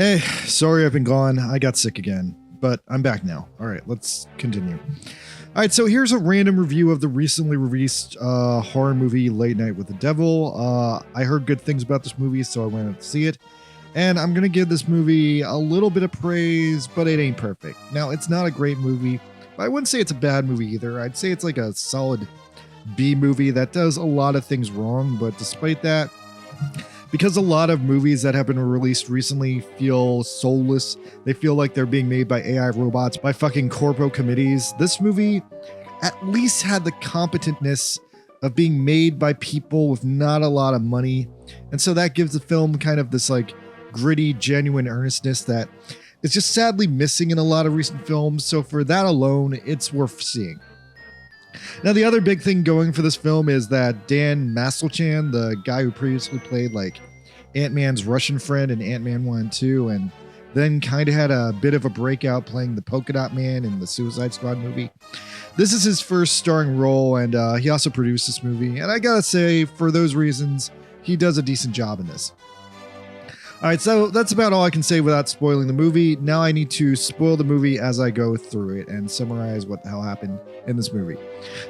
Hey, sorry I've been gone. I got sick again, but I'm back now. All right, let's continue. All right, so here's a random review of the recently released horror movie Late Night with the Devil. I heard good things about this movie, so I went to see it. And I'm going to give this movie a little bit of praise, but it ain't perfect. Now, it's not a great movie, but I wouldn't say it's a bad movie either. I'd say it's like a solid B movie that does a lot of things wrong, but despite that, because a lot of movies that have been released recently feel soulless, they feel like they're being made by AI robots, by fucking corpo committees, this movie at least had the competentness of being made by people with not a lot of money. And so that gives the film kind of this like gritty, genuine earnestness that is just sadly missing in a lot of recent films. So for that alone, it's worth seeing. Now, the other big thing going for this film is that Dan Maselchan, the guy who previously played like Ant-Man's Russian friend in Ant-Man 1 and 2, and then kind of had a bit of a breakout playing the Polka Dot Man in the Suicide Squad movie. This is his first starring role, and he also produced this movie. And I gotta say, for those reasons, he does a decent job in this. All right, so that's about all I can say without spoiling the movie. Now I need to spoil the movie as I go through it and summarize what the hell happened in this movie.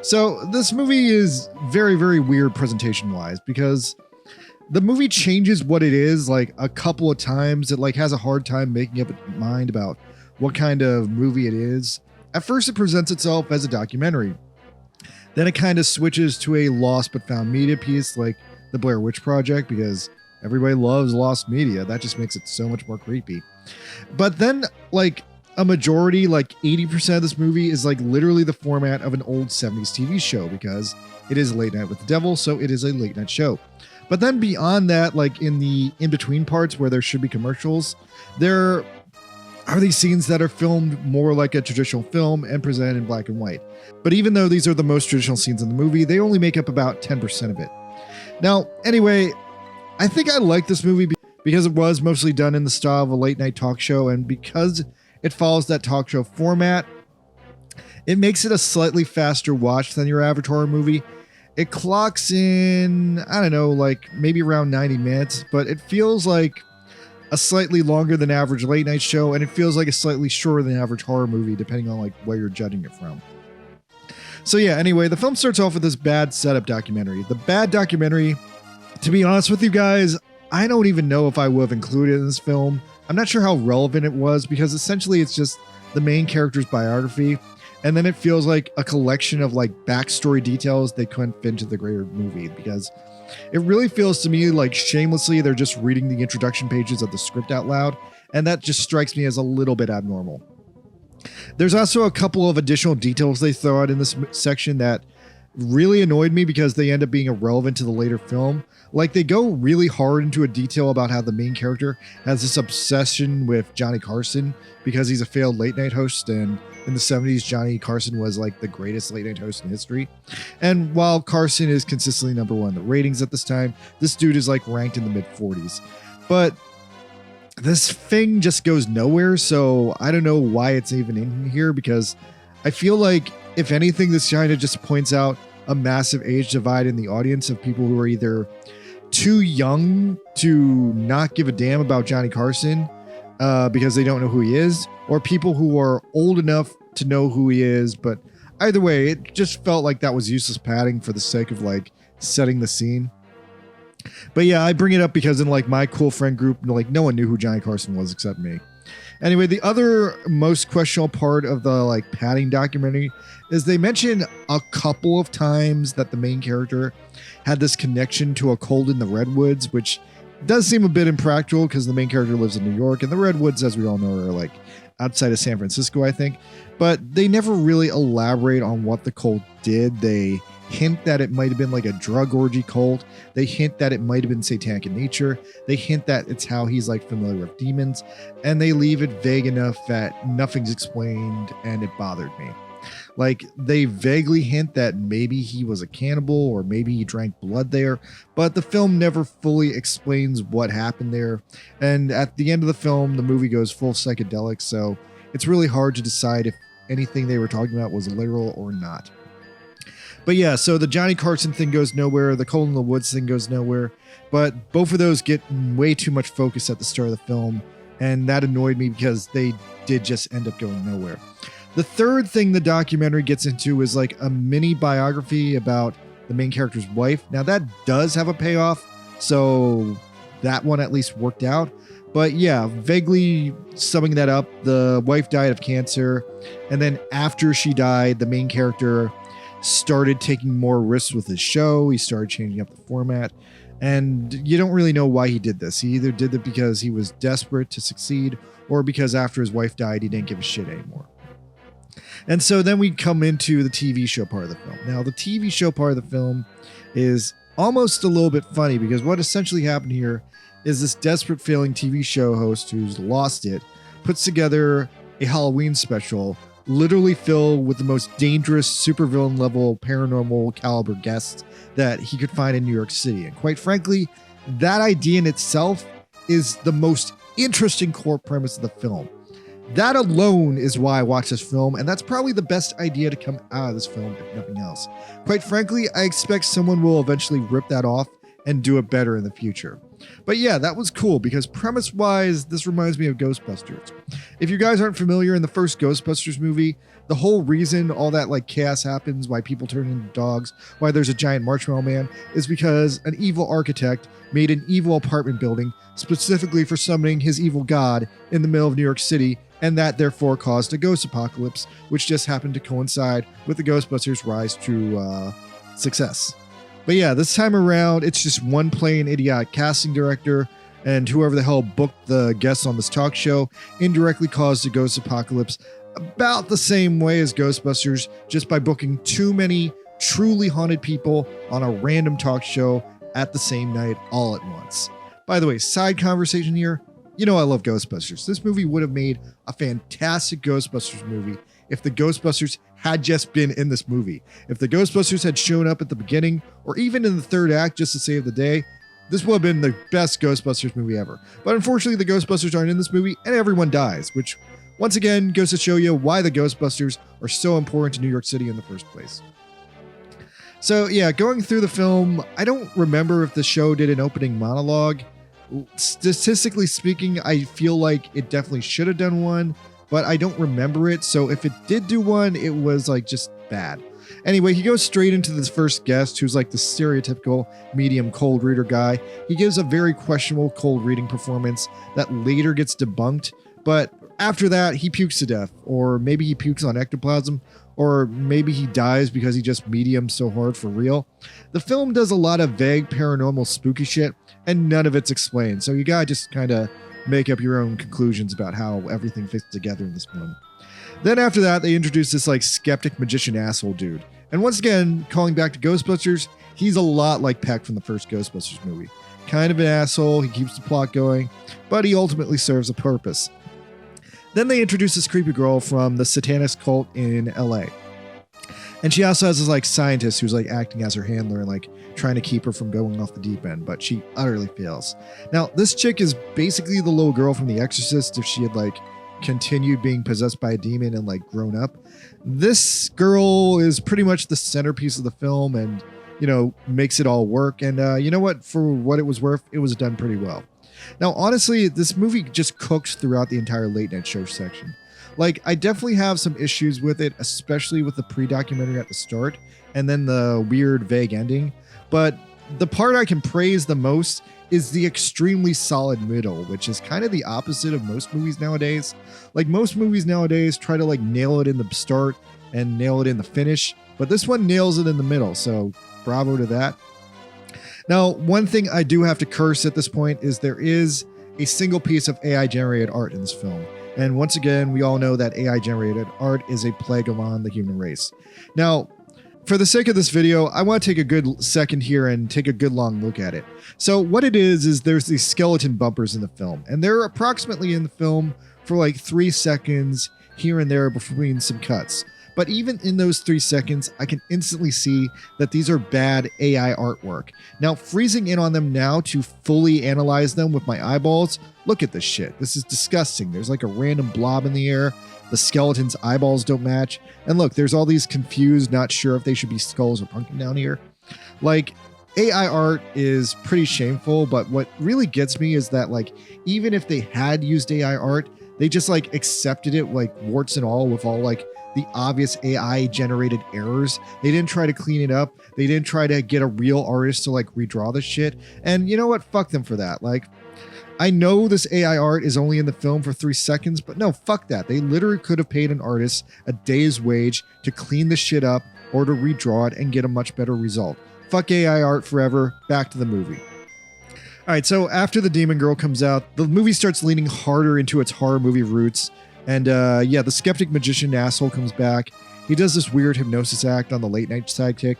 So this movie is very, very weird presentation-wise because the movie changes what it is like a couple of times. It like has a hard time making up its mind about what kind of movie it is. At first, it presents itself as a documentary. Then it kind of switches to a lost but found media piece like the Blair Witch Project because everybody loves lost media. That just makes it so much more creepy. But then, like, a majority, like 80% of this movie is like literally the format of an old 70s TV show because it is Late Night with the Devil, so it is a late night show. But then beyond that, like in the in-between parts where there should be commercials, there are these scenes that are filmed more like a traditional film and presented in black and white. But even though these are the most traditional scenes in the movie, they only make up about 10% of it. Now, anyway, I think I like this movie because it was mostly done in the style of a late night talk show, and because it follows that talk show format, it makes it a slightly faster watch than your average horror movie. It clocks in, I don't know, like maybe around 90 minutes, but it feels like a slightly longer than average late night show, and it feels like a slightly shorter than average horror movie, depending on like where you're judging it from. So yeah, anyway, the film starts off with this bad setup documentary. The bad documentary, to be honest with you guys, I don't even know if I would have included it in this film. I'm not sure how relevant it was because essentially it's just the main character's biography. And then it feels like a collection of like backstory details they couldn't fit into the greater movie because it really feels to me like shamelessly they're just reading the introduction pages of the script out loud. And that just strikes me as a little bit abnormal. There's also a couple of additional details they throw out in this section that really annoyed me because they end up being irrelevant to the later film. Like they go really hard into a detail about how the main character has this obsession with Johnny Carson because he's a failed late night host, and in the 70s Johnny Carson was like the greatest late night host in history. And while Carson is consistently number one in the ratings at this time, this dude is like ranked in the mid 40s. But this thing just goes nowhere, so I don't know why it's even in here because I feel like if anything, this kind of just points out a massive age divide in the audience of people who are either too young to not give a damn about Johnny Carson because they don't know who he is, or people who are old enough to know who he is. But either way, it just felt like that was useless padding for the sake of like setting the scene. But yeah, I bring it up because in like my cool friend group, like no one knew who Johnny Carson was except me. Anyway, the other most questionable part of the like padding documentary is they mention a couple of times that the main character had this connection to a cold in the redwoods, which does seem a bit impractical because the main character lives in New York and the redwoods, as we all know, are like outside of San Francisco, I think. But they never really elaborate on what the cold did. They hint that it might have been like a drug orgy cult. They hint that it might have been satanic in nature. They hint that it's how he's like familiar with demons, and they leave it vague enough that nothing's explained, and it bothered me. Like they vaguely hint that maybe he was a cannibal or maybe he drank blood there, but the film never fully explains what happened there. And at the end of the film, the movie goes full psychedelic, so it's really hard to decide if anything they were talking about was literal or not. But yeah, so the Johnny Carson thing goes nowhere. The Cold in the Woods thing goes nowhere. But both of those get way too much focus at the start of the film. And that annoyed me because they did just end up going nowhere. The third thing the documentary gets into is like a mini biography about the main character's wife. Now that does have a payoff, so that one at least worked out. But yeah, vaguely summing that up, the wife died of cancer. And then after she died, the main character started taking more risks with his show. He started changing up the format. And you don't really know why he did this. He either did it because he was desperate to succeed or because after his wife died, he didn't give a shit anymore. And so then we come into the TV show part of the film. Now, the TV show part of the film is almost a little bit funny because what essentially happened here is this desperate failing TV show host who's lost it puts together a Halloween special literally filled with the most dangerous supervillain level paranormal caliber guests that he could find in New York City. And quite frankly, that idea in itself is the most interesting core premise of the film. That alone is why I watched this film, and that's probably the best idea to come out of this film, if nothing else. Quite frankly, I expect someone will eventually rip that off and do it better in the future. But yeah, that was cool because premise-wise, this reminds me of Ghostbusters. If you guys aren't familiar, in the first Ghostbusters movie, the whole reason all that like chaos happens, why people turn into dogs, why there's a giant marshmallow man, is because an evil architect made an evil apartment building specifically for summoning his evil god in the middle of New York City, and that therefore caused a ghost apocalypse, which just happened to coincide with the Ghostbusters' rise to success. But yeah, this time around, it's just one plain idiotic casting director, and whoever the hell booked the guests on this talk show indirectly caused a ghost apocalypse about the same way as Ghostbusters, just by booking too many truly haunted people on a random talk show at the same night all at once. By the way, side conversation here, you know I love Ghostbusters. This movie would have made a fantastic Ghostbusters movie if the Ghostbusters had just been in this movie. If the Ghostbusters had shown up at the beginning or even in the third act just to save the day, this would have been the best Ghostbusters movie ever. But unfortunately, the Ghostbusters aren't in this movie and everyone dies, which once again goes to show you why the Ghostbusters are so important to New York City in the first place. So yeah, going through the film, I don't remember if the show did an opening monologue. Statistically speaking, I feel like it definitely should have done one, but I don't remember it. So if it did do one, it was like just bad. Anyway, he goes straight into this first guest who's like the stereotypical medium cold reader guy. He gives a very questionable cold reading performance that later gets debunked, but after that, he pukes to death, or maybe he pukes on ectoplasm, or maybe he dies because he just mediums so hard for real. The film does a lot of vague paranormal spooky shit, and none of it's explained, so you gotta just kind of make up your own conclusions about how everything fits together in this one. Then after that, they introduce this like skeptic magician asshole dude. And once again, calling back to Ghostbusters, he's a lot like Peck from the first Ghostbusters movie. Kind of an asshole, he keeps the plot going, but he ultimately serves a purpose. Then they introduce this creepy girl from the Satanist cult in LA. And she also has this like scientist who's like acting as her handler and like trying to keep her from going off the deep end, but she utterly fails. Now, this chick is basically the little girl from The Exorcist if she had like continued being possessed by a demon and like grown up. This girl is pretty much the centerpiece of the film and, you know, makes it all work. And you know what? For what it was worth, it was done pretty well. Now, honestly, this movie just cooks throughout the entire late night show section. Like, I definitely have some issues with it, especially with the pre-documentary at the start and then the weird, vague ending. But the part I can praise the most is the extremely solid middle, which is kind of the opposite of most movies nowadays. Like, most movies nowadays try to like nail it in the start and nail it in the finish, but this one nails it in the middle. So bravo to that. Now, one thing I do have to curse at this point is there is a single piece of AI generated art in this film. And once again, we all know that AI generated art is a plague upon the human race. Now, for the sake of this video, I want to take a good second here and take a good long look at it. So what it is there's these skeleton bumpers in the film, and they're approximately in the film for like 3 seconds here and there between some cuts. But even in those 3 seconds, I can instantly see that these are bad AI artwork. Now, freezing in on them now to fully analyze them with my eyeballs, look at this shit. This is disgusting. There's like a random blob in the air. The skeleton's eyeballs don't match. And look, there's all these confused, not sure if they should be skulls or pumpkin down here. Like, AI art is pretty shameful, but what really gets me is that like even if they had used AI art, they just like accepted it like warts and all with all like the obvious AI generated errors. They didn't try to clean it up. They didn't try to get a real artist to like redraw the shit. And you know what? Fuck them for that. Like, I know this AI art is only in the film for 3 seconds, but no, fuck that. They literally could have paid an artist a day's wage to clean the shit up or to redraw it and get a much better result. Fuck AI art forever. Back to the movie. All right, so after the demon girl comes out, the movie starts leaning harder into its horror movie roots. And yeah, the skeptic magician asshole comes back. He does this weird hypnosis act on the late night sidekick.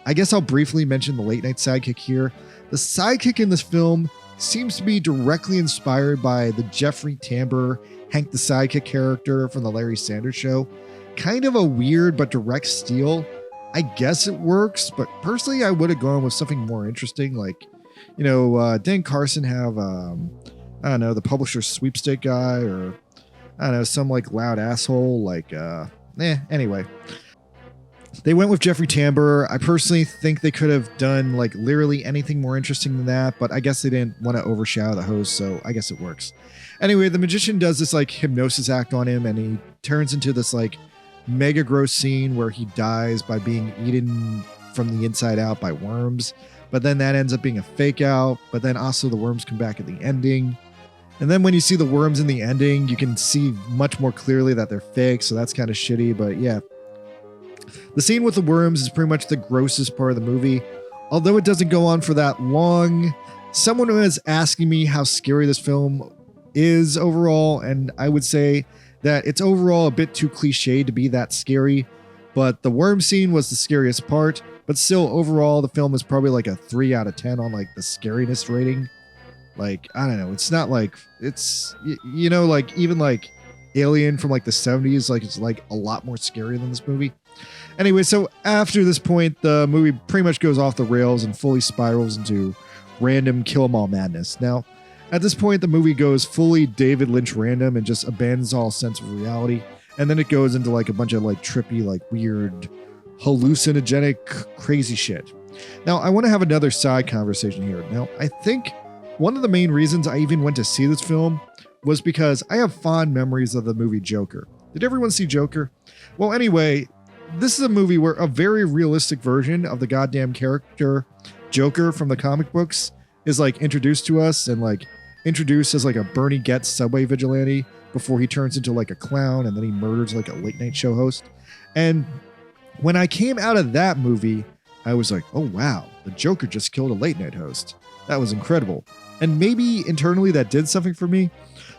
I guess I'll briefly mention the late night sidekick here. The sidekick in this film seems to be directly inspired by the Jeffrey Tambor, Hank the Sidekick character from the Larry Sanders Show. Kind of a weird but direct steal. I guess it works, but personally I would have gone with something more interesting, like, you know, didn't Carson have, I don't know, the publisher sweepstake guy, or I don't know, some like loud asshole, like, anyway. They went with Jeffrey Tambor. I personally think they could have done like literally anything more interesting than that, but I guess they didn't want to overshadow the host, so I guess it works. Anyway, the magician does this like hypnosis act on him, and he turns into this like mega gross scene where he dies by being eaten from the inside out by worms. But then that ends up being a fake out, but then also the worms come back at the ending. And then when you see the worms in the ending, you can see much more clearly that they're fake, so that's kind of shitty, but yeah. The scene with the worms is pretty much the grossest part of the movie. Although it doesn't go on for that long, someone was asking me how scary this film is overall, and I would say that it's overall a bit too cliched to be that scary, but the worm scene was the scariest part. But still, overall, the film is probably like a 3 out of 10 on like the scariness rating. Like, I don't know, it's not like, it's, you know, like even like Alien from like the 70s, like it's like a lot more scary than this movie. Anyway, so after this point, the movie pretty much goes off the rails and fully spirals into random kill 'em all madness. Now, at this point, the movie goes fully David Lynch random and just abandons all sense of reality. And then it goes into like a bunch of like trippy, like weird, hallucinogenic, crazy shit. Now, I want to have another side conversation here. Now, I think one of the main reasons I even went to see this film was because I have fond memories of the movie Joker. Did everyone see Joker? Well, anyway, this is a movie where a very realistic version of the goddamn character Joker from the comic books is like introduced to us, and like introduced as like a Bernie Getz subway vigilante before he turns into like a clown and then he murders like a late night show host. And when I came out of that movie, I was like, oh wow, the Joker just killed a late night host. That was incredible. And maybe internally that did something for me.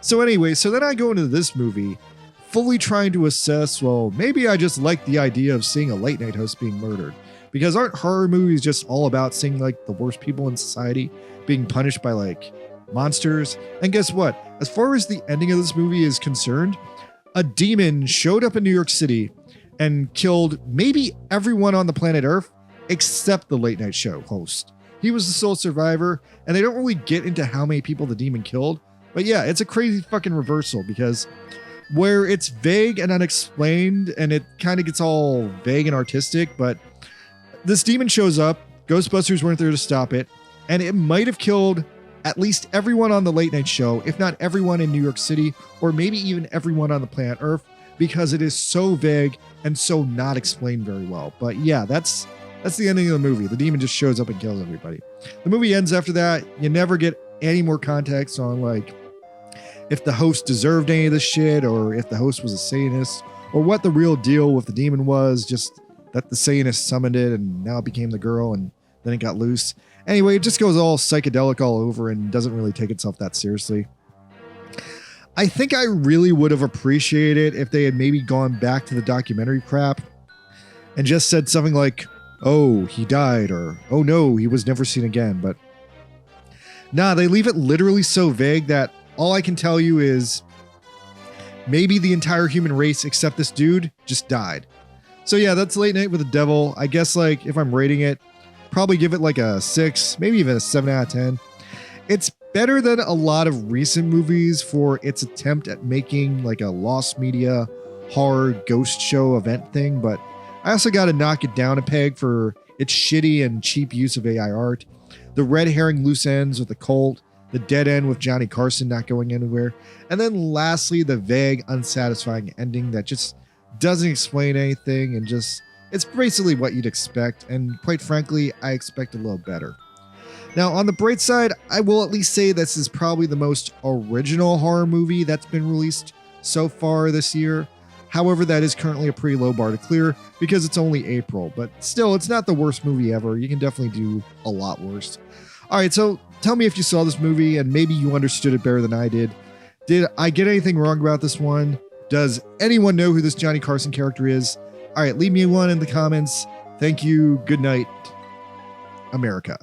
So anyway, so then I go into this movie fully trying to assess, well, maybe I just like the idea of seeing a late night host being murdered. Because aren't horror movies just all about seeing like the worst people in society being punished by like monsters? And guess what? As far as the ending of this movie is concerned, a demon showed up in New York City and killed maybe everyone on the planet Earth except the late night show host. He was the sole survivor, and they don't really get into how many people the demon killed. But yeah, it's a crazy fucking reversal, because where it's vague and unexplained and it kind of gets all vague and artistic, but this demon shows up, Ghostbusters weren't there to stop it, and it might have killed at least everyone on the late night show, if not everyone in New York City, or maybe even everyone on the planet Earth, because it is so vague and so not explained very well. But yeah, that's the ending of the movie. The demon just shows up and kills everybody. The movie ends after that. You never get any more context on like if the host deserved any of this shit, or if the host was a Satanist, or what the real deal with the demon was, just that the Satanist summoned it and now it became the girl and then it got loose. Anyway, it just goes all psychedelic all over and doesn't really take itself that seriously. I think I really would have appreciated if they had maybe gone back to the documentary crap and just said something like, oh, he died, or oh no, he was never seen again. But nah, they leave it literally so vague that all I can tell you is maybe the entire human race except this dude just died. So yeah, that's Late Night with the Devil. I guess like if I'm rating it, probably give it like a 6, maybe even a 7 out of 10. It's better than a lot of recent movies for its attempt at making like a lost media horror ghost show event thing, but I also got to knock it down a peg for its shitty and cheap use of AI art, the red herring loose ends with the cult, the dead end with Johnny Carson not going anywhere, and then lastly, the vague, unsatisfying ending that just doesn't explain anything and just, it's basically what you'd expect, and quite frankly, I expect a little better. Now, on the bright side, I will at least say this is probably the most original horror movie that's been released so far this year. However, that is currently a pretty low bar to clear because it's only April, but still, it's not the worst movie ever. You can definitely do a lot worse. All right, so tell me if you saw this movie and maybe you understood it better than I did. Did I get anything wrong about this one? Does anyone know who this Johnny Carson character is? All right, leave me one in the comments. Thank you. Good night, America.